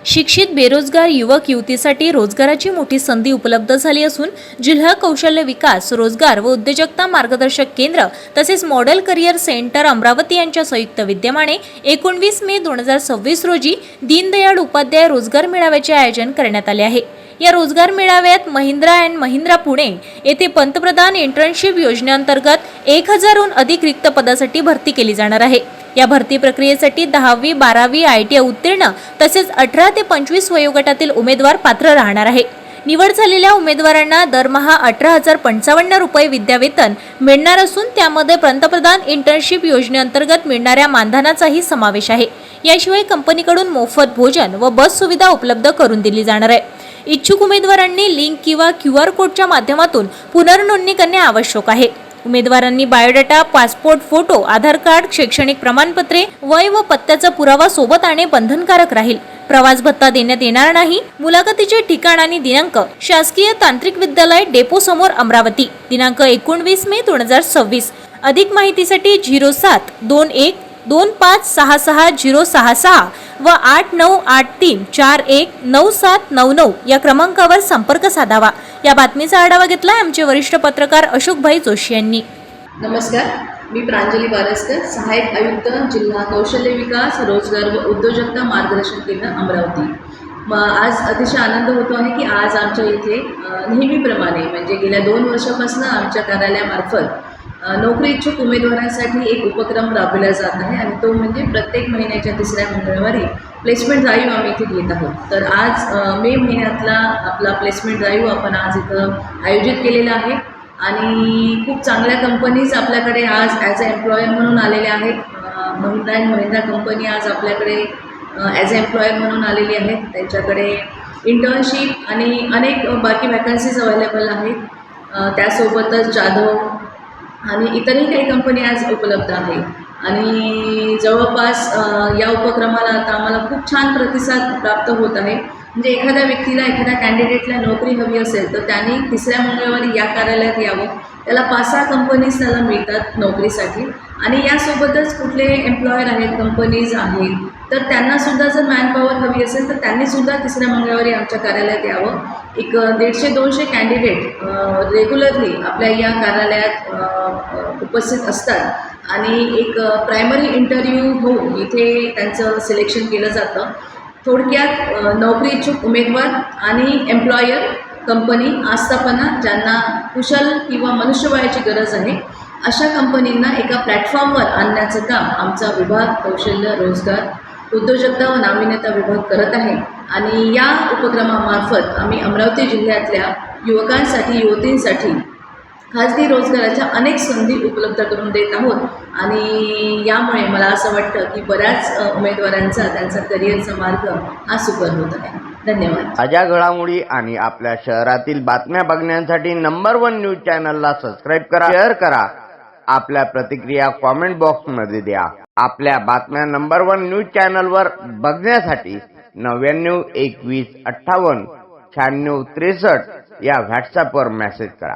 शिक्षित बेरोजगार युवक युवतीसाठी रोजगाराची मोठी संधी उपलब्ध झाली असून जिल्हा कौशल्य विकास, रोजगार व उद्योजकता मार्गदर्शक केंद्र तसेच मॉडेल करिअर सेंटर अमरावती यांच्या संयुक्त विद्यमाने 19 मे 2026 रोजी दीनदयाळ उपाध्याय रोजगार मेळाव्याचे आयोजन करण्यात आले आहे। या रोजगार मेळाव्यात महिंद्रा अँड महिंद्रा पुणे येथे पंतप्रधान इंटर्नशिप योजनेअंतर्गत 1000हून अधिक रिक्त पदासाठी भरती केली जाणार आहे। या भरती प्रक्रियेसाठी 10वी 12वी ITI उत्तीर्ण तसेच 18 ते 25 वयोगटातील उमेदवार पात्र राहणार आहे। निवड झालेल्या उमेदवारांना दरमहा 18,055 रुपये विद्यावेतन मिळणार असून त्यामध्ये पंतप्रधान इंटर्नशिप योजनेअंतर्गत मिळणाऱ्या मानधनाचाही समावेश आहे। याशिवाय कंपनीकडून मोफत भोजन व बस सुविधा उपलब्ध करून दिली जाणार आहे। इच्छुक उमेदवारांनी लिंक किंवा QR कोडच्या माध्यमातून पुनर्नोंदणी करणे आवश्यक आहे। उमेदवारांनी बायोडाटा, पासपोर्ट फोटो, आधार कार्ड, शैक्षणिक प्रमाणपत्रे, वय व पत्त्याचा पुरावा सोबत आणणे बंधनकारक राहील। प्रवास भत्ता देण्यात येणार नाही। मुलाखतीचे ठिकाण आणि दिनांक शासकीय तांत्रिक विद्यालय डेपो समोर अमरावती, दिनांक 19 मे 2026। अधिक माहितीसाठी 0721256666 व 8983419799 या क्रमांकावर संपर्क साधावा। या बातमीचा आढावा घेतला आमचे वरिष्ठ पत्रकार अशोकभाई जोशी यांनी। नमस्कार, मी प्रांजली बारसकर, सहाय्यक आयुक्त जिल्हा कौशल्य विकास, रोजगार व उद्योजकता मार्गदर्शन केंद्र अमरावती। आज अतिशय आनंद होतो आहे की आज आमच्या इथे नेहमीप्रमाणे म्हणजे गेल्या 2 वर्षापासून आमच्या कार्यालयामार्फत नोकरी इच्छुक उमेदवारांसाठी एक उपक्रम राबविला जात आहे आणि तो म्हणजे प्रत्येक महिन्याच्या 3ऱ्या मंगळवारी प्लेसमेंट ड्राईव्ह आम्ही इथे घेत आहोत। तर आज मे महिन्यातला आपला प्लेसमेंट ड्राईव्ह आपण आज इथं आयोजित केलेला आहे आणि खूप चांगल्या कंपनीज आपल्याकडे आज ॲज अ एम्प्लॉयर म्हणून आलेल्या आहेत। महिंद्रा अँड महिंद्रा कंपनी आज आपल्याकडे ॲज अ एम्प्लॉयर म्हणून आलेली आहेत। त्यांच्याकडे इंटर्नशिप आणि अनेक बाकी वॅकन्सीज अवेलेबल आहेत। त्यासोबतच जाधव आणि इतरही काही कंपनी आज उपलब्ध आहे आणि जवळपास या उपक्रमाला आता आम्हाला खूप छान प्रतिसाद प्राप्त होत आहे। म्हणजे एखाद्या व्यक्तीला, एखाद्या कॅन्डिडेटला नोकरी हवी असेल तर त्यांनी 3ऱ्या मंगळवारी या कार्यालयात यावं। त्याला 5-6 कंपनीज त्याला मिळतात नोकरीसाठी आणि यासोबतच कुठले एम्प्लॉयर आहेत, कंपनीज आहेत, तर त्यांनासुद्धा जर मॅनपॉवर हवी असेल तर त्यांनीसुद्धा 3ऱ्या मंगळवारी आमच्या कार्यालयात यावं। एक 150-200 कॅन्डिडेट रेग्युलरली आपल्या या कार्यालयात उपस्थित असतात आणि एक प्रायमरी इंटरव्ह्यू होऊन इथे त्यांचं सिलेक्शन केलं जातं। थोडक्यात नोकरी इच्छुक उमेदवार आणि एम्प्लॉयर, कंपनी, आस्थापना ज्यांना कुशल किंवा मनुष्यबळाची गरज आहे अशा कंपनींना एका प्लॅटफॉर्मवर आणण्याचं काम आमचा विभाग कौशल्य, रोजगार, उद्योजकता व नाविन्यता विभाग करत आहे आणि या उपक्रमामार्फत आम्ही अमरावती जिल्ह्यातल्या युवकांसाठी, युवतींसाठी खाजगी रोजगाराच्या अनेक संधी उपलब्ध करून देत आहोत आणि यामुळे मला असं वाटतं की बऱ्याच उमेदवारांचा त्यांचा करिअरचा मार्ग हा सुकर होत आहे। धन्यवाद। ताज्या घडामोडी आणि आपल्या शहरातील बातम्या बघण्यासाठी नंबर 1 न्यूज चॅनलला सबस्क्राईब करा, शेअर करा, आपल्या प्रतिक्रिया कॉमेंट बॉक्समध्ये द्या। आपल्या बातम्या नंबर 1 न्यूज चॅनलवर बघण्यासाठी 99 21 58 96 63 या व्हॉट्सअपवर मेसेज करा।